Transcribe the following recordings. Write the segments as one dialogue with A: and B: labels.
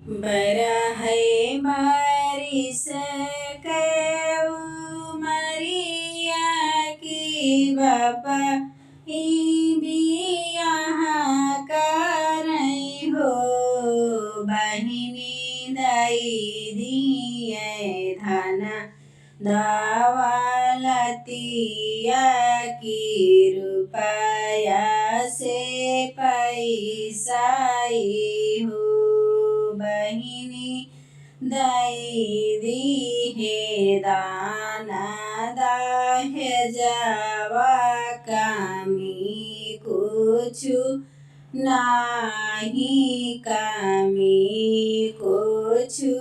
A: बरहै बारिश कऊ मरिया की बाबा बियाह करई हो बहिनी दई दिए धन दौलतिया की रुपया से पैसाई हो बहिनी दई दिहे दाना दहेजवा कमी कुछु नाही कमी कुछु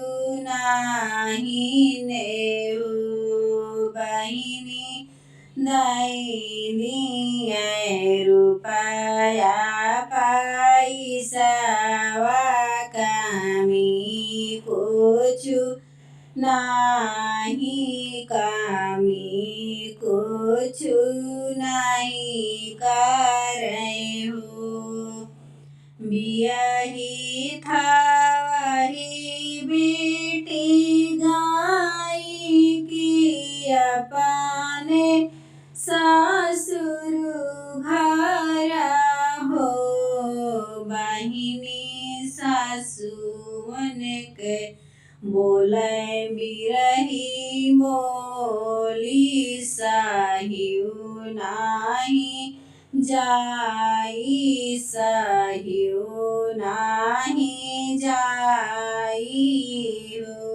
A: नाही नेऊ बहिनी दई दिए रुपया पैसावा कमी कुछु नाही कमी कुछु नहीं करे हो बियाही थावही बेटी गाई की अपने ससुर घर हो बहिनी सासुवन के बोले बिरही बोली सहियो नाही जाई सहियो नाही जाई हो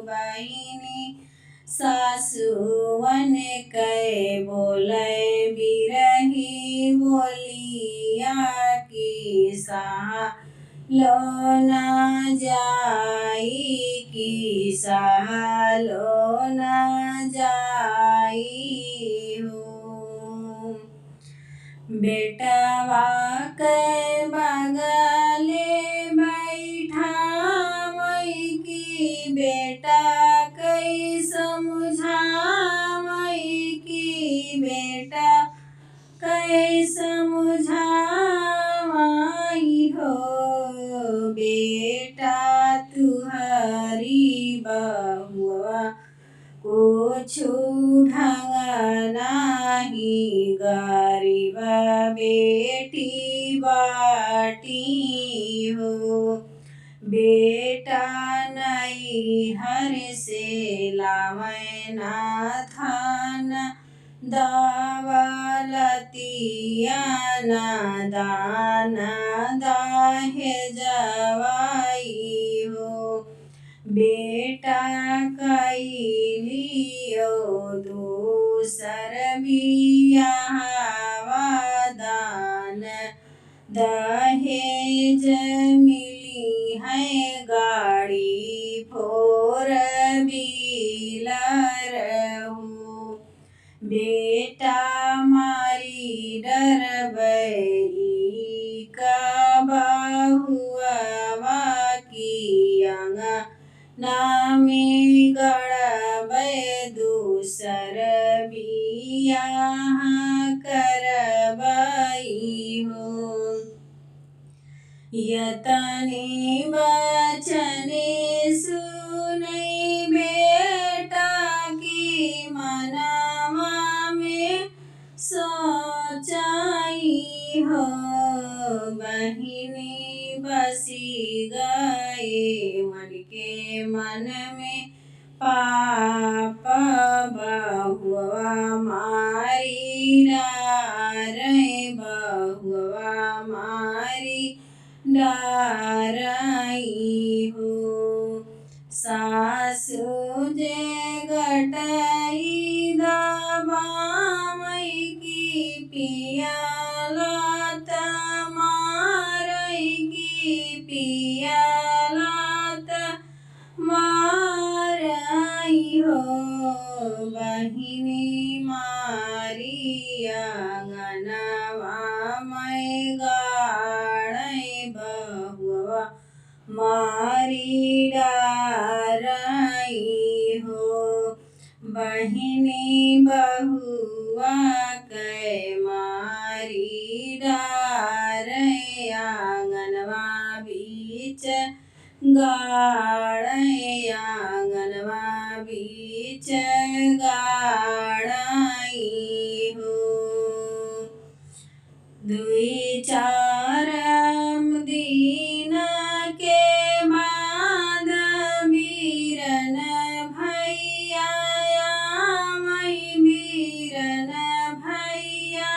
A: बहिनी सासुवन के बोले बिरही बोलिया की लो न जाई की लो न जाई हो बेटवा के बगले बैठावई की बेटा कई समझावई की बेटा कई समझावई हो बेटा तुहरी बहुआ कुछु ढंग नाही गरीब बेटी बाटी हो बेटा नैहर से लावे ना थान दौलतिया ना दाना दहेजवाई हो बेटा कैलियो दूसर बियाहवा दान दहेज मिली है गाड़ी फोर व्हीलर हो बेटा मारी डरबई का बहुआ की नामे गड़बे दूसर बियाह करबई हो यतने बचने सुनई बेटा की मनवा में सोचाई हो बहिनी बसी गए मन के मन में पाप बहुआ मारी डारे बहुआ मारी डारई हो सासु जे गटई दबामई की पियालात मारई की पियालात मारई हो बहिनी मारी आंगनवा में गाड़ई बहुआ मारी डारई हो बहिनी बहुआ के मारी डारे आंगनवा बीच गाड़े आंगनवा बीच गाड़ई हो। दुई चार दिन के बाद बीरन भैया आवई बीरन भैया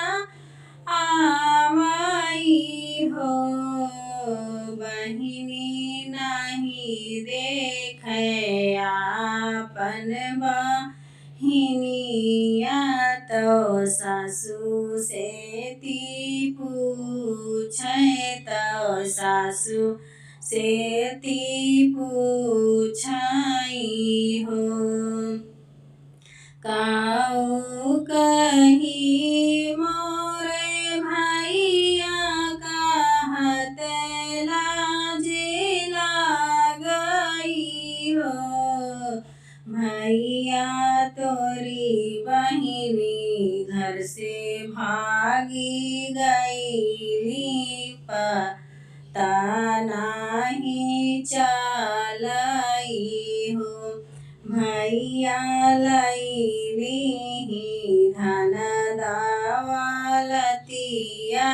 A: आवई हो। बहिनी नहीं देखे आपन बहिनिया तो सासू से ती पूछे तो सासू से ती पूछाई हो। काऊ कही मोरे भैया कहत लाज लागई हो। भैया तोरी बहिनी घर से भागी गईली पता नहीं चलई हो। भैया लईली धन दौलतिया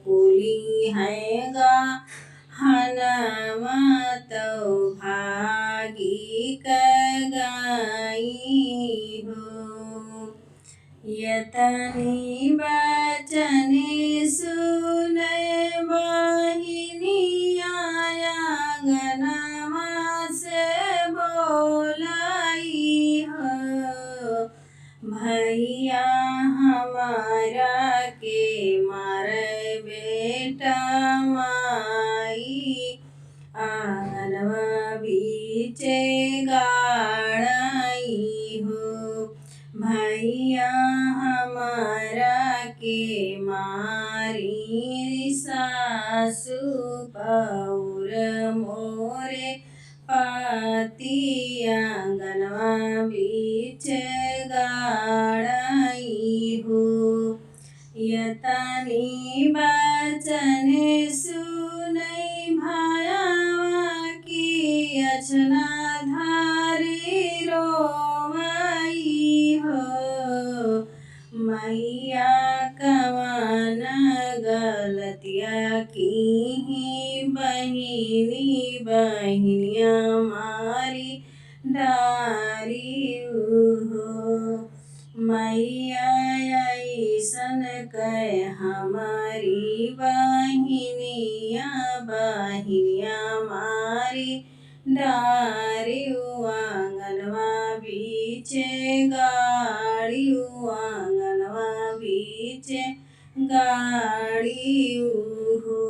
A: कुली है गहनवा तो भागी गई हो। यतनी बचन सुने बहिनिया आंगनवा से बोलाई हो। भैया हमारा के मारे बेटा माई आंगनवा बीच गाड़ई हो। भैया हमारा के मारी सासू पौर मोरे पति आंगनवा बीच गाड़ई हो। यतनी बचन सुनई भायावा की अचना धारी रोवई हो। मैया कवन गलतिया की बहिनी बहिनिया मारी डारी हो। मैया ऐसन कह हमारी बहिनिया बहिनिया मारी डारी आंगनवा बीच गाड़ी आंगनवा बीच गाड़ी हो।